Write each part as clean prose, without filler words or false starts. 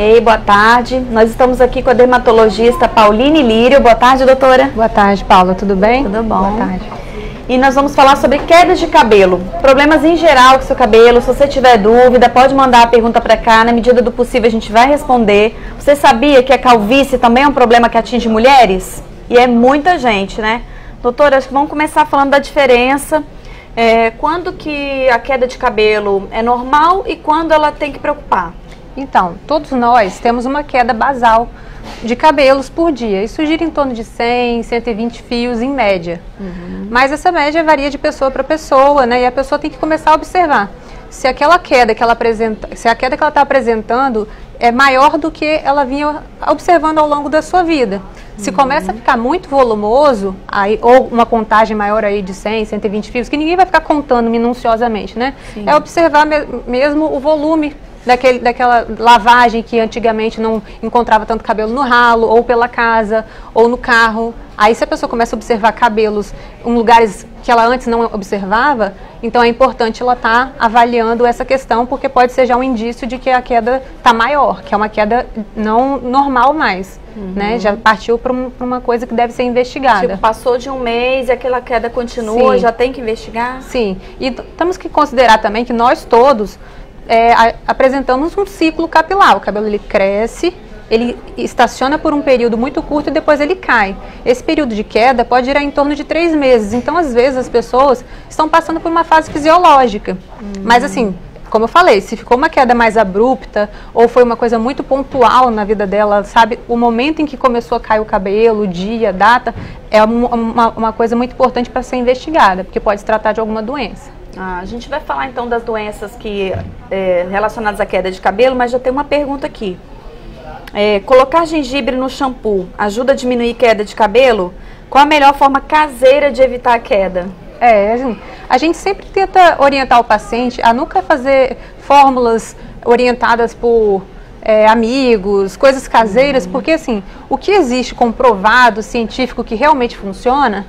Ei, boa tarde. Nós estamos aqui com a dermatologista Pauline Lírio. Boa tarde, doutora. Boa tarde, Paula. Tudo bem? Tudo bom. Boa tarde. E nós vamos falar sobre quedas de cabelo. Problemas em geral com seu cabelo. Se você tiver dúvida, pode mandar a pergunta para cá. Na medida do possível, a gente vai responder. Você sabia que a calvície também é um problema que atinge mulheres? E é muita gente, né? Doutora, acho que vamos começar falando da diferença. Quando que a queda de cabelo é normal e quando ela tem que preocupar? Então, todos nós temos uma queda basal de cabelos por dia. Isso gira em torno de 100, 120 fios em média. Mas essa média varia de pessoa para pessoa, né? E a pessoa tem que começar a observar se aquela queda que ela apresenta, se a queda que ela está apresentando é maior do que ela vinha observando ao longo da sua vida. Se começa a ficar muito volumoso, aí, ou uma contagem maior aí de 100, 120 fios, que ninguém vai ficar contando minuciosamente, né? Sim. É observar mesmo o volume daquela lavagem que antigamente não encontrava tanto cabelo no ralo, ou pela casa, ou no carro. Aí se a pessoa começa a observar cabelos em lugares que ela antes não observava, então é importante ela estar avaliando essa questão, porque pode ser já um indício de que a queda está maior, que é uma queda não normal mais, né? Já partiu para uma coisa que deve ser investigada. Tipo, passou de um mês e aquela queda continua, já tem que investigar? Sim, e temos que considerar também que nós todos apresentamos um ciclo capilar. O cabelo ele cresce, ele estaciona por um período muito curto e depois ele cai. Esse período de queda pode durar em torno de 3 meses. Então, às vezes, as pessoas estão passando por uma fase fisiológica. Mas assim, como eu falei, se ficou uma queda mais abrupta ou foi uma coisa muito pontual na vida dela, sabe, o momento em que começou a cair o cabelo, o dia, a data, é uma coisa muito importante para ser investigada, porque pode se tratar de alguma doença. A gente vai falar então das doenças relacionadas à queda de cabelo, mas já tem uma pergunta aqui. Colocar gengibre no shampoo ajuda a diminuir queda de cabelo? Qual a melhor forma caseira de evitar a queda? Assim, a gente sempre tenta orientar o paciente a nunca fazer fórmulas orientadas por amigos, coisas caseiras, porque assim, o que existe comprovado, científico, que realmente funciona,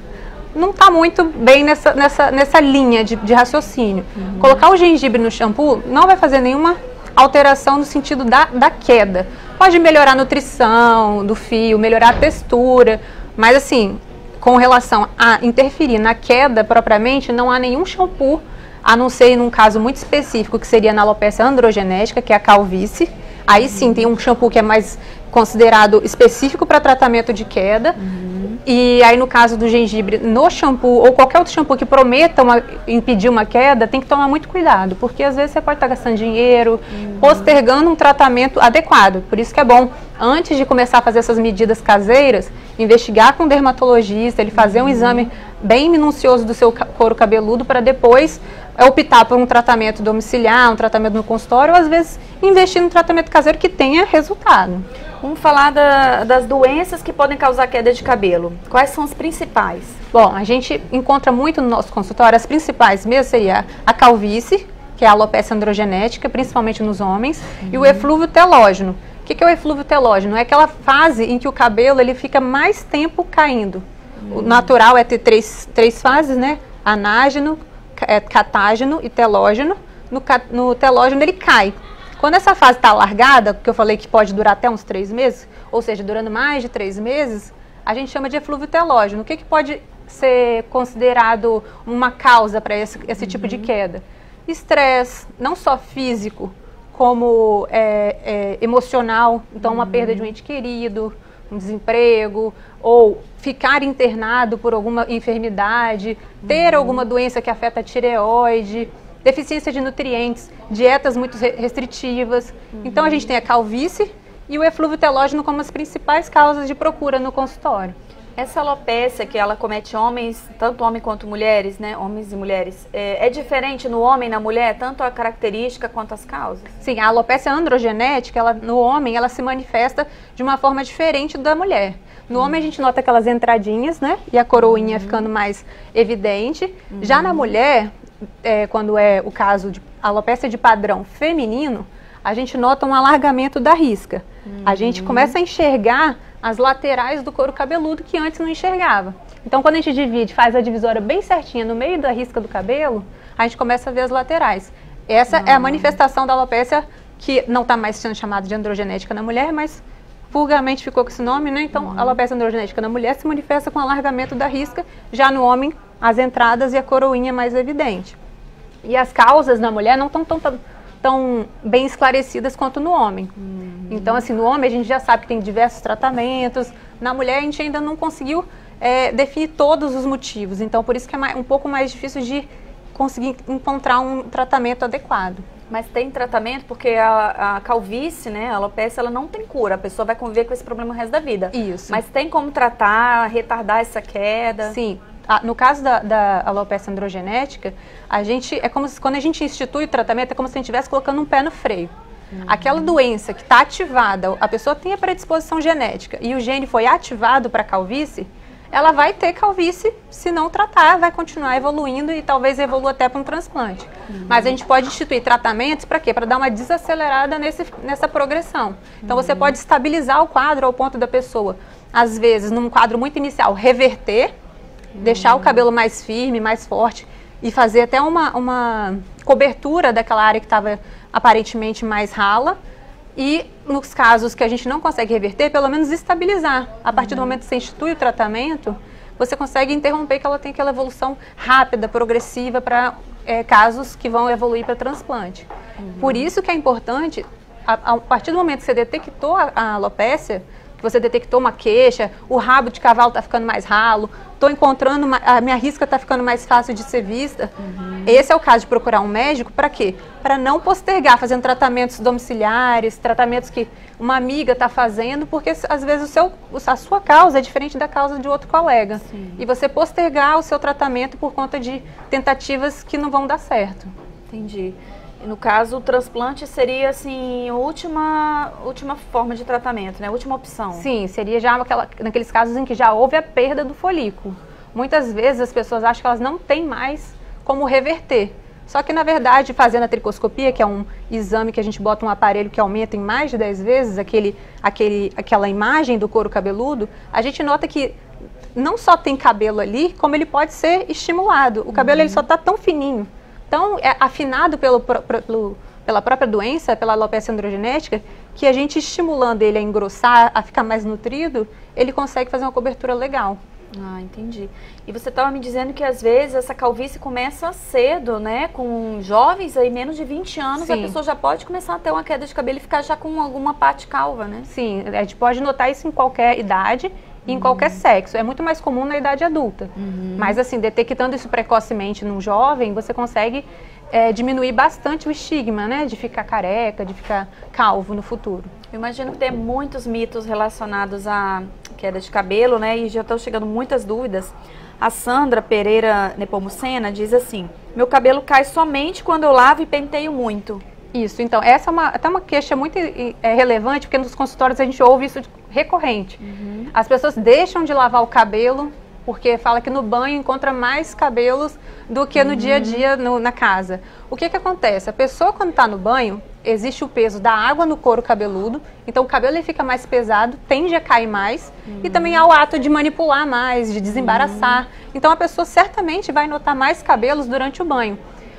não está muito bem nessa linha de raciocínio. Colocar o gengibre no shampoo não vai fazer nenhuma alteração no sentido da queda. Pode melhorar a nutrição do fio, melhorar a textura, mas assim, com relação a interferir na queda propriamente, não há nenhum shampoo, a não ser num caso muito específico, que seria na alopecia androgenética, que é a calvície. Aí sim, tem um shampoo que é mais considerado específico para tratamento de queda. E aí no caso do gengibre no shampoo ou qualquer outro shampoo que prometa impedir uma queda, tem que tomar muito cuidado, porque às vezes você pode estar gastando dinheiro, postergando um tratamento adequado. Por isso que é bom, antes de começar a fazer essas medidas caseiras, investigar com o dermatologista, ele fazer um exame bem minucioso do seu couro cabeludo para depois optar por um tratamento domiciliar, um tratamento no consultório, ou às vezes investir no tratamento caseiro que tenha resultado. Vamos falar das doenças que podem causar queda de cabelo. Quais são as principais? Bom, a gente encontra muito no nosso consultório, as principais mesmo seria a calvície, que é a alopecia androgenética, principalmente nos homens, e o eflúvio telógeno. O que é o eflúvio telógeno? É aquela fase em que o cabelo ele fica mais tempo caindo. O natural é ter três fases, né? Anágeno, catágeno e telógeno. No telógeno ele cai. Quando essa fase está alargada, que eu falei que pode durar até uns 3 meses, ou seja, durando mais de 3 meses, a gente chama de eflúvio telógeno. O que pode ser considerado uma causa para esse tipo de queda? Estresse, não só físico, como emocional, então uma perda de um ente querido, um desemprego, ou ficar internado por alguma enfermidade, ter alguma doença que afeta a tireoide, deficiência de nutrientes, dietas muito restritivas. Então a gente tem a calvície e o eflúvio telógeno como as principais causas de procura no consultório. Essa alopecia que ela comete homens, tanto homem quanto mulheres, né, homens e mulheres, é diferente no homem e na mulher, tanto a característica quanto as causas? Sim, a alopecia androgenética, no homem, ela se manifesta de uma forma diferente da mulher. No homem a gente nota aquelas entradinhas, né, e a coroinha ficando mais evidente. Já na mulher, quando é o caso de alopecia de padrão feminino, a gente nota um alargamento da risca. A gente começa a enxergar as laterais do couro cabeludo que antes não enxergava. Então, quando a gente divide, faz a divisória bem certinha no meio da risca do cabelo, a gente começa a ver as laterais. Essa é a manifestação da alopecia que não está mais sendo chamado de androgenética na mulher, mas vulgarmente ficou com esse nome, né? Então, a alopecia androgenética na mulher se manifesta com alargamento da risca, já no homem, as entradas e a coroinha mais evidente. E as causas na mulher não estão tão bem esclarecidas quanto no homem. Então, assim, no homem a gente já sabe que tem diversos tratamentos, na mulher a gente ainda não conseguiu definir todos os motivos, então por isso que é um pouco mais difícil de conseguir encontrar um tratamento adequado. Mas tem tratamento porque a calvície, né, a alopecia, ela não tem cura. A pessoa vai conviver com esse problema o resto da vida. Isso. Mas tem como tratar, retardar essa queda? Sim. No caso da alopecia androgenética, é como se, quando a gente institui o tratamento, é como se a gente estivesse colocando um pé no freio. Aquela doença que está ativada, a pessoa tem a predisposição genética e o gene foi ativado para calvície, ela vai ter calvície se não tratar, vai continuar evoluindo e talvez evolua até para um transplante. Mas a gente pode instituir tratamentos para quê? Para dar uma desacelerada nessa progressão. Então você pode estabilizar o quadro ao ponto da pessoa, às vezes, num quadro muito inicial, reverter, deixar o cabelo mais firme, mais forte e fazer até uma cobertura daquela área que estava aparentemente mais rala. E nos casos que a gente não consegue reverter, pelo menos estabilizar. A partir do momento que você institui o tratamento, você consegue interromper que ela tem aquela evolução rápida, progressiva para casos que vão evoluir para transplante. Por isso que é importante, a partir do momento que você detectou a alopecia, que você detectou uma queixa, o rabo de cavalo está ficando mais ralo, estou encontrando, a minha risca está ficando mais fácil de ser vista. Esse é o caso de procurar um médico, para quê? Para não postergar, fazendo tratamentos domiciliares, tratamentos que uma amiga está fazendo, porque às vezes a sua causa é diferente da causa de outro colega. Sim. E você postergar o seu tratamento por conta de tentativas que não vão dar certo. Entendi. No caso, o transplante seria, assim, a última forma de tratamento, né? A última opção. Sim, seria já naqueles casos em que já houve a perda do folículo. Muitas vezes as pessoas acham que elas não têm mais como reverter. Só que, na verdade, fazendo a tricoscopia, que é um exame que a gente bota um aparelho que aumenta em mais de 10 vezes aquela imagem do couro cabeludo, a gente nota que não só tem cabelo ali, como ele pode ser estimulado. O cabelo ele só está tão fininho, tão afinado pela própria doença, pela alopecia androgenética, que a gente estimulando ele a engrossar, a ficar mais nutrido, ele consegue fazer uma cobertura legal. Ah, entendi. E você estava me dizendo que às vezes essa calvície começa cedo, né? Com jovens aí, menos de 20 anos, sim, a pessoa já pode começar a ter uma queda de cabelo e ficar já com alguma parte calva, né? Sim, a gente pode notar isso em qualquer idade e em qualquer sexo. É muito mais comum na idade adulta. Mas assim, detectando isso precocemente num jovem, você consegue diminuir bastante o estigma, né? De ficar careca, de ficar calvo no futuro. Eu imagino que tem muitos mitos relacionados à queda de cabelo, né? E já estão chegando muitas dúvidas. A Sandra Pereira Nepomucena diz assim: meu cabelo cai somente quando eu lavo e penteio muito. Isso, então, essa é até uma queixa muito relevante, porque nos consultórios a gente ouve isso recorrente. As pessoas deixam de lavar o cabelo porque fala que no banho encontra mais cabelos do que no dia a dia na casa. O que acontece? A pessoa, quando está no banho, existe o peso da água no couro cabeludo, então o cabelo ele fica mais pesado, tende a cair mais, e também há o ato de manipular mais, de desembaraçar. Então a pessoa certamente vai notar mais cabelos durante o banho.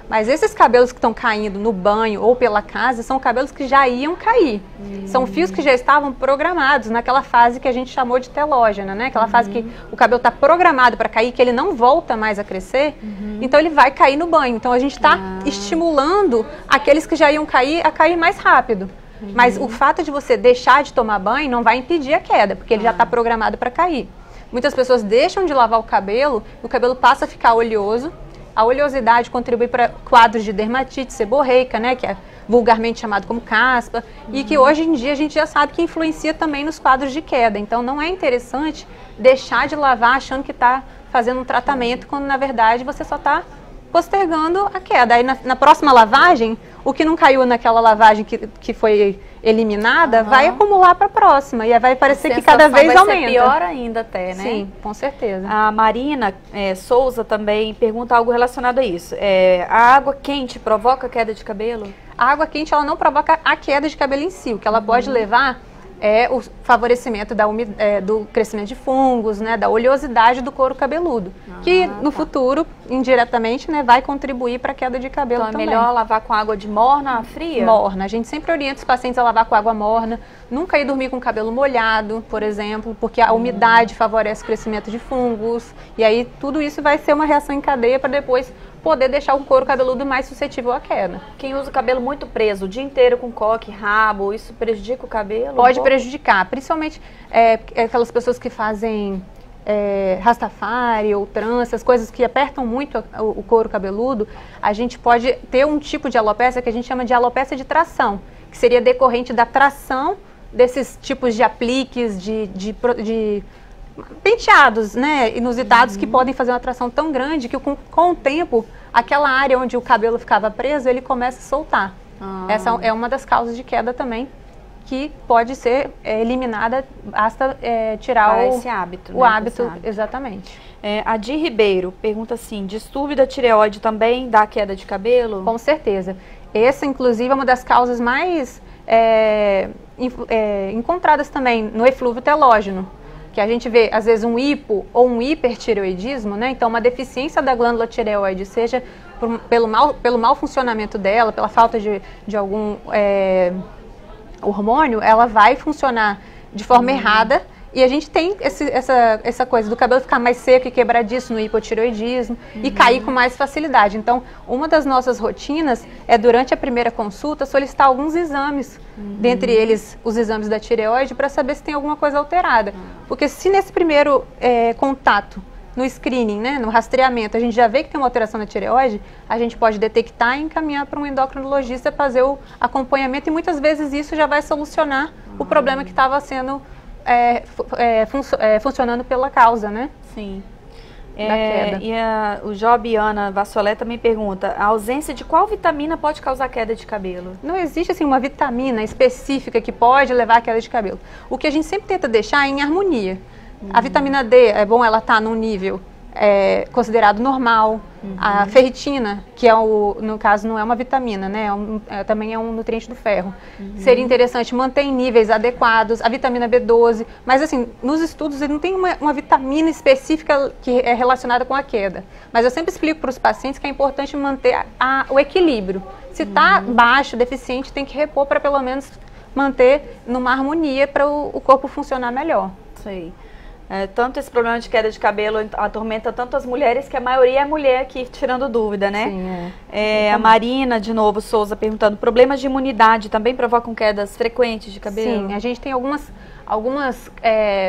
Mas esses cabelos que estão caindo no banho ou pela casa são cabelos que já iam cair. São fios que já estavam programados naquela fase que a gente chamou de telógena, né? Aquela fase que o cabelo está programado para cair, que ele não volta mais a crescer, então ele vai cair no banho. Então a gente está estimulando aqueles que já iam cair a cair mais rápido. Mas o fato de você deixar de tomar banho não vai impedir a queda, porque ele já está programado para cair. Muitas pessoas deixam de lavar o cabelo passa a ficar oleoso. A oleosidade contribui para quadros de dermatite seborreica, né, que é vulgarmente chamado como caspa, e que hoje em dia a gente já sabe que influencia também nos quadros de queda. Então não é interessante deixar de lavar achando que está fazendo um tratamento, quando na verdade você só está postergando a queda. Aí na próxima lavagem, o que não caiu naquela lavagem que foi eliminada, vai acumular para a próxima, e aí vai parecer que cada vez aumenta. Vai ser pior ainda até, né? Sim, com certeza. A Marina Souza também pergunta algo relacionado a isso. A água quente provoca queda de cabelo? A água quente ela não provoca a queda de cabelo em si. O que ela pode levar é o favorecimento do crescimento de fungos, né, da oleosidade do couro cabeludo, que no futuro, indiretamente, né, vai contribuir para a queda de cabelo também. Então é melhor lavar com água de morna, fria? Morna. A gente sempre orienta os pacientes a lavar com água morna, nunca ir dormir com o cabelo molhado, por exemplo, porque a umidade favorece o crescimento de fungos, e aí tudo isso vai ser uma reação em cadeia para depois poder deixar o couro cabeludo mais suscetível à queda. Quem usa o cabelo muito preso o dia inteiro com coque, rabo, isso prejudica o cabelo? Pode prejudicar, principalmente aquelas pessoas que fazem rastafari ou tranças, coisas que apertam muito o couro cabeludo. A gente pode ter um tipo de alopécia que a gente chama de alopécia de tração, que seria decorrente da tração desses tipos de apliques, de penteados, né, inusitados, que podem fazer uma tração tão grande que com o tempo, aquela área onde o cabelo ficava preso, ele começa a soltar. Essa é uma das causas de queda também, que pode ser eliminada, basta tirar esse hábito. O hábito, exatamente. A Di Ribeiro pergunta assim, distúrbio da tireoide também dá queda de cabelo? Com certeza. Essa, inclusive, é uma das causas mais encontradas também no eflúvio telógeno, que a gente vê, às vezes, um hipo ou um hipertireoidismo, né? Então, uma deficiência da glândula tireoide, seja pelo mau funcionamento dela, pela falta de algum hormônio, ela vai funcionar de forma errada, e a gente tem essa coisa do cabelo ficar mais seco e quebradiço no hipotireoidismo e cair com mais facilidade. Então, uma das nossas rotinas é, durante a primeira consulta, solicitar alguns exames, dentre eles os exames da tireoide, para saber se tem alguma coisa alterada. Porque se nesse primeiro contato, no screening, né, no rastreamento, a gente já vê que tem uma alteração na tireoide, a gente pode detectar e encaminhar para um endocrinologista fazer o acompanhamento, e muitas vezes isso já vai solucionar o problema que estava sendo funcionando pela causa, né? Sim. Da queda. E o Jobiana Vassolé também pergunta, a ausência de qual vitamina pode causar queda de cabelo? Não existe assim uma vitamina específica que pode levar à queda de cabelo. O que a gente sempre tenta deixar é em harmonia. A vitamina D, é bom ela estar num nível considerado normal. A ferritina, que no caso não é uma vitamina, né? Também é um nutriente do ferro. Seria interessante manter em níveis adequados. A vitamina B12, mas assim, nos estudos ele não tem uma vitamina específica que é relacionada com a queda. Mas eu sempre explico para os pacientes que é importante manter o equilíbrio. Se está baixo, deficiente, tem que repor para pelo menos manter numa harmonia para o corpo funcionar melhor. Sei. Tanto esse problema de queda de cabelo atormenta tanto as mulheres, que a maioria é mulher aqui, tirando dúvida, né? Sim, a Marina, de novo, Souza, perguntando, problemas de imunidade também provocam quedas frequentes de cabelo? Sim, a gente tem algumas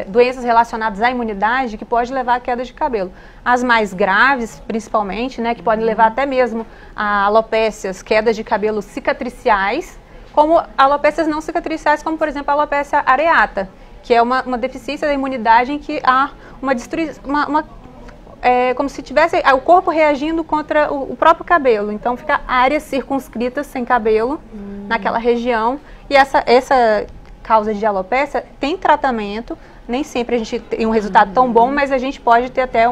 doenças relacionadas à imunidade que pode levar à queda de cabelo. As mais graves, principalmente, né, que podem levar até mesmo a alopécias, quedas de cabelo cicatriciais, como alopécias não cicatriciais, como por exemplo a alopécia areata, que é uma deficiência da imunidade em que há uma destruição, como se tivesse o corpo reagindo contra o próprio cabelo. Então fica áreas circunscritas sem cabelo naquela região. E essa causa de alopécia tem tratamento, nem sempre a gente tem um resultado tão bom, mas a gente pode ter até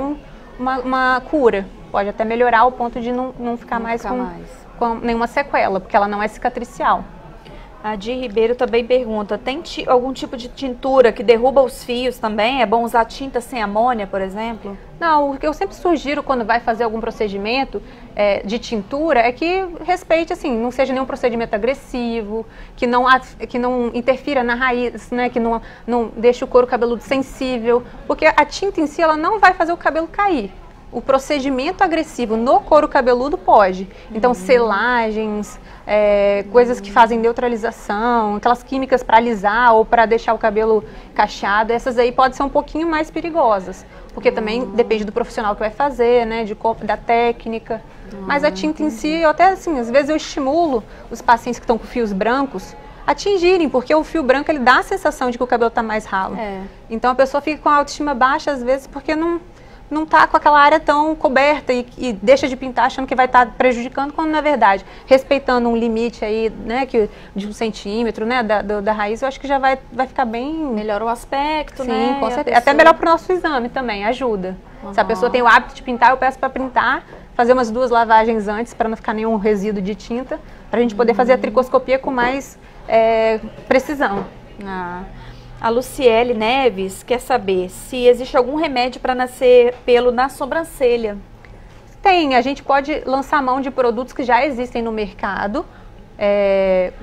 uma cura. Pode até melhorar ao ponto de não ficar mais com nenhuma sequela, porque ela não é cicatricial. A Di Ribeiro também pergunta, tem algum tipo de tintura que derruba os fios também? É bom usar tinta sem amônia, por exemplo? Não, o que eu sempre sugiro quando vai fazer algum procedimento de tintura é que respeite, assim, não seja nenhum procedimento agressivo, que não interfira na raiz, né, que não deixe o couro cabeludo sensível, porque a tinta em si ela não vai fazer o cabelo cair. O procedimento agressivo no couro cabeludo pode. Então, selagens, coisas que fazem neutralização, aquelas químicas para alisar ou para deixar o cabelo cacheado, essas aí podem ser um pouquinho mais perigosas. Porque também depende do profissional que vai fazer, né, da técnica. Mas a tinta em si, eu até assim, às vezes eu estimulo os pacientes que estão com fios brancos a tingirem, porque o fio branco ele dá a sensação de que o cabelo está mais ralo. Então a pessoa fica com a autoestima baixa às vezes porque não está com aquela área tão coberta e deixa de pintar achando que vai estar prejudicando, quando na verdade, respeitando um limite aí, né, de 1 centímetro, né, da raiz, eu acho que já vai ficar bem... Melhora o aspecto, sim, né? Com certeza. Até melhor para o nosso exame também, ajuda. Se a pessoa tem o hábito de pintar, eu peço para pintar, fazer umas 2 lavagens antes, para não ficar nenhum resíduo de tinta, para a gente poder fazer a tricoscopia com mais precisão. A Luciele Neves quer saber se existe algum remédio para nascer pelo na sobrancelha. Tem, a gente pode lançar mão de produtos que já existem no mercado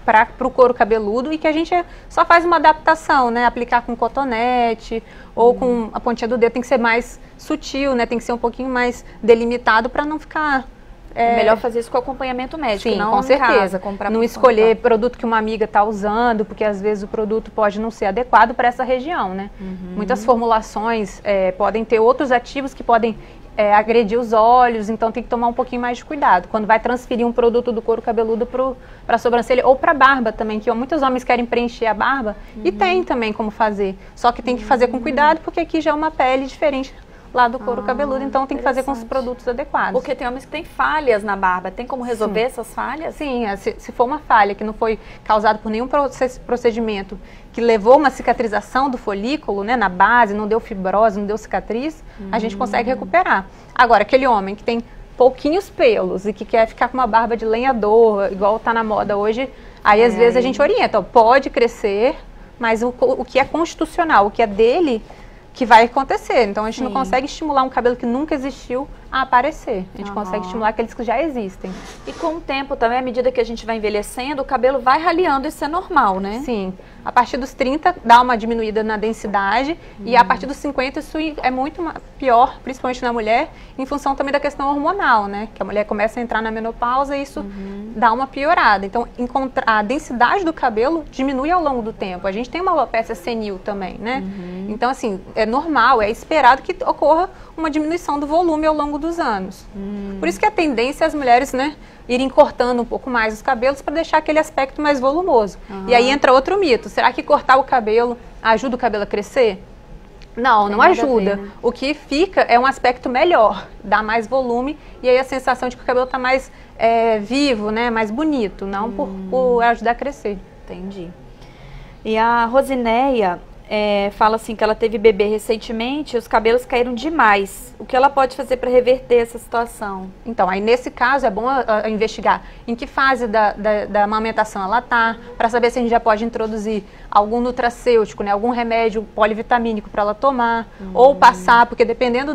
para o couro cabeludo e que a gente só faz uma adaptação, né? Aplicar com cotonete ou com a pontinha do dedo, tem que ser mais sutil, né? Tem que ser um pouquinho mais delimitado para não ficar... É melhor fazer isso com acompanhamento médico, sim, não com certeza. Casa, comprar não escolher produto que uma amiga está usando, porque às vezes o produto pode não ser adequado para essa região, né? Muitas formulações podem ter outros ativos que podem agredir os olhos, então tem que tomar um pouquinho mais de cuidado. Quando vai transferir um produto do couro cabeludo para a sobrancelha ou para a barba também, que muitos homens querem preencher a barba, e tem também como fazer. Só que tem que fazer com cuidado, porque aqui já é uma pele diferente lá do couro cabeludo, então tem que fazer com os produtos adequados. Porque tem homens que têm falhas na barba, tem como resolver essas falhas? Sim, se for uma falha que não foi causada por nenhum procedimento que levou uma cicatrização do folículo, né, na base, não deu fibrose, não deu cicatriz, a gente consegue recuperar. Agora, aquele homem que tem pouquinhos pelos e que quer ficar com uma barba de lenhador, igual está na moda hoje, aí às vezes a gente orienta, ó, pode crescer, mas o que é constitucional, o que é dele, que vai acontecer. Então a gente não consegue estimular um cabelo que nunca existiu a aparecer. A gente consegue estimular aqueles que já existem. E com o tempo também, à medida que a gente vai envelhecendo, o cabelo vai raleando, isso é normal, né? Sim. A partir dos 30 dá uma diminuída na densidade e a partir dos 50 isso é muito pior, principalmente na mulher, em função também da questão hormonal, né? Que a mulher começa a entrar na menopausa e isso dá uma piorada. Então a densidade do cabelo diminui ao longo do tempo. A gente tem uma alopecia senil também, né? Então assim, é normal, é esperado que ocorra uma diminuição do volume ao longo dos anos. Por isso que a tendência é as mulheres, né, irem cortando um pouco mais os cabelos para deixar aquele aspecto mais volumoso. E aí entra outro mito. Será que cortar o cabelo ajuda o cabelo a crescer? Não, não ajuda. Ver, né? O que fica é um aspecto melhor, dá mais volume e aí a sensação de que o cabelo está mais vivo, né, mais bonito, não por ajudar a crescer. Entendi. E a Rosineia fala assim que ela teve bebê recentemente e os cabelos caíram demais. O que ela pode fazer para reverter essa situação? Então, aí nesse caso é bom investigar em que fase da amamentação ela está, para saber se a gente já pode introduzir algum nutracêutico, né, algum remédio polivitamínico para ela tomar, ou passar, porque dependendo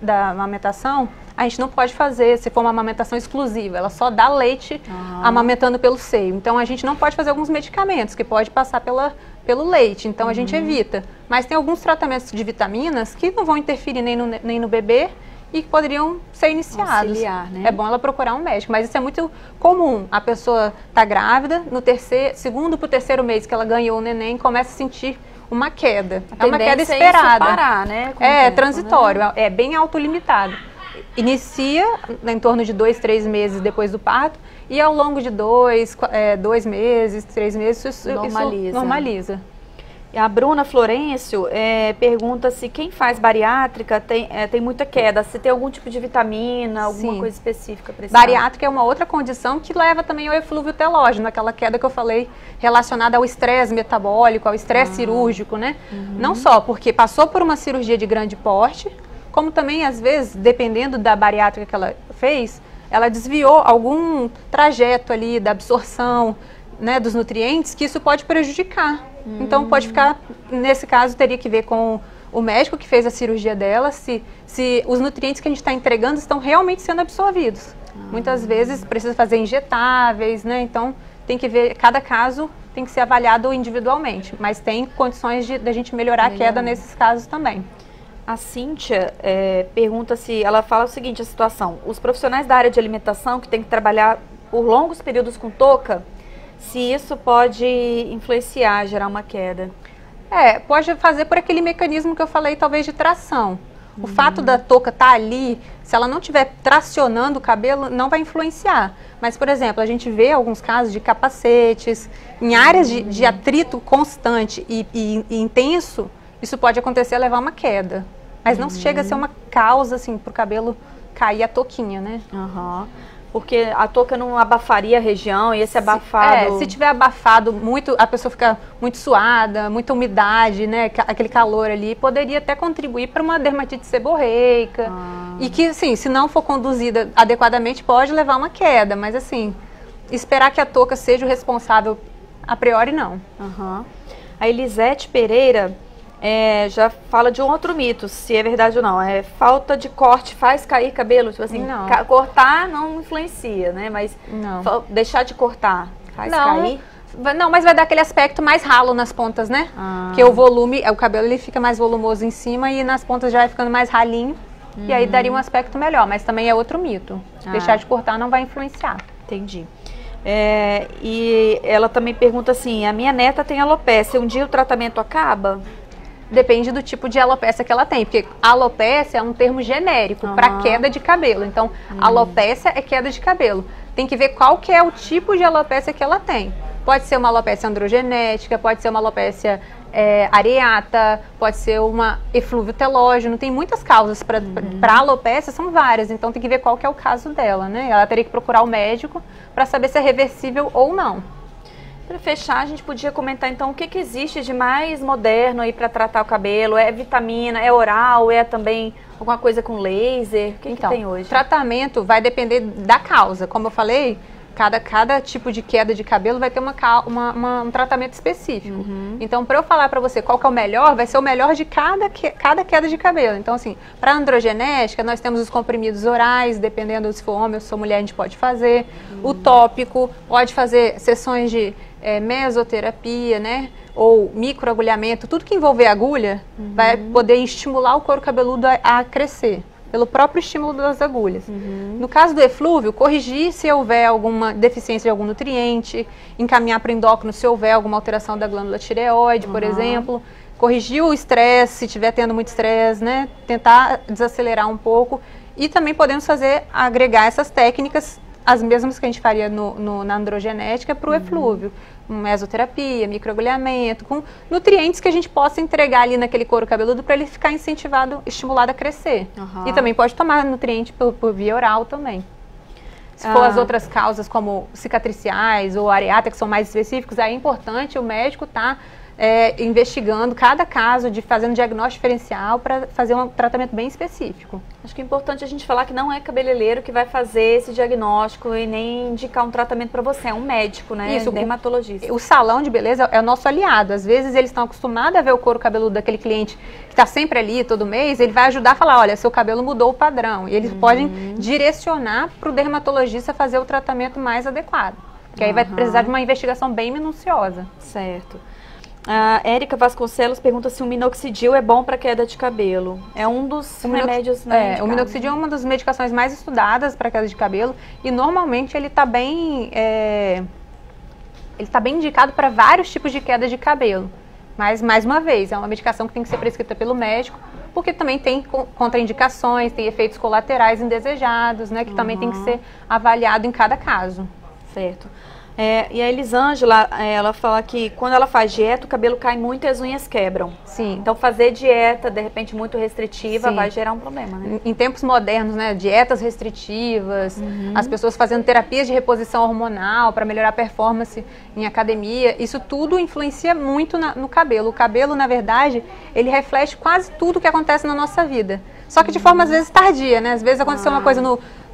da amamentação, a gente não pode fazer, se for uma amamentação exclusiva, ela só dá leite amamentando pelo seio. Então a gente não pode fazer alguns medicamentos que pode passar pelo leite, então a gente evita. Mas tem alguns tratamentos de vitaminas que não vão interferir nem no bebê e que poderiam ser iniciados. Auxiliar, né? É bom ela procurar um médico, mas isso é muito comum. A pessoa está grávida, no segundo para o terceiro mês que ela ganhou o neném, começa a sentir uma queda. É uma queda esperada. Parar, né? Transitório, é bem autolimitado. Inicia em torno de 2, 3 meses depois do parto e ao longo de 2 meses, 3 meses, isso normaliza. A Bruna Florencio pergunta se quem faz bariátrica tem muita queda, se tem algum tipo de vitamina, alguma coisa específica para isso. Bariátrica é uma outra condição que leva também ao eflúvio telógeno, aquela queda que eu falei relacionada ao estresse metabólico, ao estresse cirúrgico, né? Não só porque passou por uma cirurgia de grande porte, como também, às vezes, dependendo da bariátrica que ela fez, ela desviou algum trajeto ali da absorção, né, dos nutrientes, que isso pode prejudicar. Então, pode ficar, nesse caso, teria que ver com o médico que fez a cirurgia dela, se os nutrientes que a gente está entregando estão realmente sendo absorvidos. Muitas vezes, precisa fazer injetáveis, né, então tem que ver, cada caso tem que ser avaliado individualmente, mas tem condições de a gente melhorar a queda nesses casos também. A Cíntia pergunta ela fala o seguinte, a situação, os profissionais da área de alimentação que têm que trabalhar por longos períodos com touca, se isso pode influenciar, gerar uma queda? Pode fazer por aquele mecanismo que eu falei, talvez de tração. O fato da touca estar ali, se ela não estiver tracionando o cabelo, não vai influenciar. Mas, por exemplo, a gente vê alguns casos de capacetes, em áreas de atrito constante e intenso, isso pode acontecer levar uma queda. Mas não chega a ser uma causa, assim, para o cabelo cair a touquinha, né? Porque a touca não abafaria a região e esse abafado... se tiver abafado muito, a pessoa fica muito suada, muita umidade, né? Aquele calor ali, poderia até contribuir para uma dermatite seborreica. E que, assim, se não for conduzida adequadamente, pode levar uma queda. Mas, assim, esperar que a touca seja o responsável, a priori, não. A Elisete Pereira já fala de um outro mito, se é verdade ou não. Falta de corte faz cair cabelo? Tipo assim, não. Cortar não influencia, né? Mas não. Deixar de cortar faz cair? Não, mas vai dar aquele aspecto mais ralo nas pontas, né? Porque o volume, o cabelo ele fica mais volumoso em cima e nas pontas já vai ficando mais ralinho. E aí daria um aspecto melhor, mas também é outro mito. Deixar de cortar não vai influenciar. Entendi. E ela também pergunta assim, a minha neta tem alopécia, um dia o tratamento acaba? Depende do tipo de alopécia que ela tem, porque alopécia é um termo genérico para queda de cabelo. Então, alopécia é queda de cabelo. Tem que ver qual que é o tipo de alopécia que ela tem. Pode ser uma alopécia androgenética, pode ser uma alopécia areata, pode ser uma eflúvio telógeno, tem muitas causas para alopécia, são várias, então tem que ver qual que é o caso dela, né? Ela teria que procurar o médico para saber se é reversível ou não. Para fechar, a gente podia comentar então o que existe de mais moderno aí para tratar o cabelo? É vitamina, é oral, é também alguma coisa com laser? O que tem hoje? Tratamento vai depender da causa, como eu falei. Cada tipo de queda de cabelo vai ter um tratamento específico. Então, para eu falar para você qual que é o melhor, vai ser o melhor de cada queda de cabelo. Então, assim, para androgenética, nós temos os comprimidos orais, dependendo se for homem ou se for mulher, a gente pode fazer. O tópico, pode fazer sessões de mesoterapia, né? Ou microagulhamento, tudo que envolver agulha vai poder estimular o couro cabeludo a crescer. Pelo próprio estímulo das agulhas. No caso do eflúvio, corrigir se houver alguma deficiência de algum nutriente, encaminhar para o endócrino se houver alguma alteração da glândula tireoide, por exemplo. Corrigir o estresse, se estiver tendo muito estresse, né? Tentar desacelerar um pouco. E também podemos agregar essas técnicas, as mesmas que a gente faria na androgenética, para o eflúvio. Mesoterapia, microagulhamento, com nutrientes que a gente possa entregar ali naquele couro cabeludo para ele ficar estimulado a crescer. E também pode tomar nutriente por via oral também. Se for as outras causas como cicatriciais ou areata, que são mais específicos, aí é importante o médico estar investigando cada caso, fazendo diagnóstico diferencial para fazer um tratamento bem específico. Acho que é importante a gente falar que não é cabeleireiro que vai fazer esse diagnóstico e nem indicar um tratamento para você, é um médico, né? Isso, dermatologista. O salão de beleza é o nosso aliado. Às vezes eles estão acostumados a ver o couro cabeludo daquele cliente que está sempre ali todo mês, ele vai ajudar a falar, olha, seu cabelo mudou o padrão. E eles podem direcionar para o dermatologista fazer o tratamento mais adequado. Porque aí vai precisar de uma investigação bem minuciosa. Certo. A Érica Vasconcelos pergunta se o minoxidil é bom para queda de cabelo. É um dos remédios, né? O minoxidil é uma das medicações mais estudadas para queda de cabelo e normalmente ele está bem indicado para vários tipos de queda de cabelo. Mas, mais uma vez, é uma medicação que tem que ser prescrita pelo médico, porque também tem contraindicações, tem efeitos colaterais indesejados, né? Que também tem que ser avaliado em cada caso. Certo. E a Elisângela, ela fala que quando ela faz dieta, o cabelo cai muito e as unhas quebram. Sim. Então fazer dieta, de repente, muito restritiva, vai gerar um problema, né? Em tempos modernos, né? Dietas restritivas, as pessoas fazendo terapias de reposição hormonal para melhorar a performance em academia, isso tudo influencia muito no cabelo. O cabelo, na verdade, ele reflete quase tudo que acontece na nossa vida. Só que de forma, às vezes, tardia, né? Às vezes aconteceu uma coisa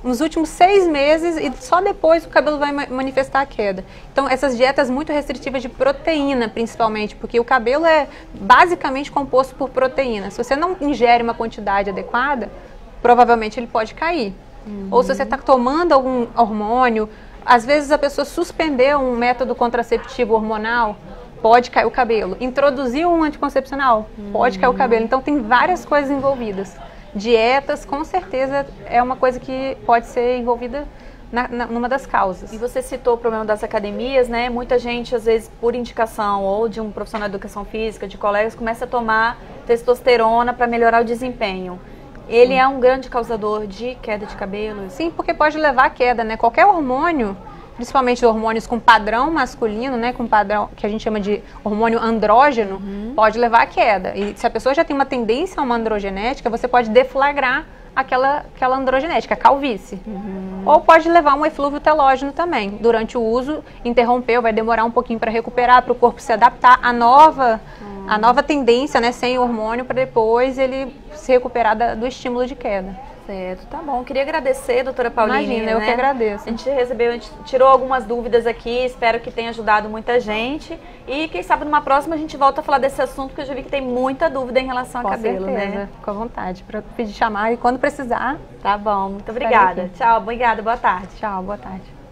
nos últimos 6 meses e só depois o cabelo vai manifestar a queda. Então, essas dietas muito restritivas de proteína, principalmente, porque o cabelo é basicamente composto por proteína. Se você não ingere uma quantidade adequada, provavelmente ele pode cair. Ou se você está tomando algum hormônio, às vezes a pessoa suspendeu um método contraceptivo hormonal, pode cair o cabelo. Introduziu um anticoncepcional, pode cair o cabelo. Então, tem várias coisas envolvidas. Dietas, com certeza, é uma coisa que pode ser envolvida numa das causas. E você citou o problema das academias, né? Muita gente, às vezes, por indicação ou de um profissional de educação física, de colegas, começa a tomar testosterona para melhorar o desempenho. Ele é um grande causador de queda de cabelo? Sim, porque pode levar à queda, né? Qualquer hormônio, principalmente hormônios com padrão masculino, né, com padrão que a gente chama de hormônio andrógeno, pode levar à queda. E se a pessoa já tem uma tendência a uma androgenética, você pode deflagrar aquela androgenética, a calvície. Ou pode levar um eflúvio telógeno também. Durante o uso, interrompeu, vai demorar um pouquinho para recuperar, para o corpo se adaptar à nova tendência, né, sem hormônio, para depois ele se recuperar do estímulo de queda. Certo, tá bom. Queria agradecer, doutora Pauline. Imagina, eu que agradeço. A gente tirou algumas dúvidas aqui, espero que tenha ajudado muita gente. E quem sabe numa próxima a gente volta a falar desse assunto, porque eu já vi que tem muita dúvida em relação ao cabelo, certeza. né? Com vontade, para pedir chamar e quando precisar. Tá bom, muito obrigada. Tchau, obrigada, boa tarde. Tchau, boa tarde.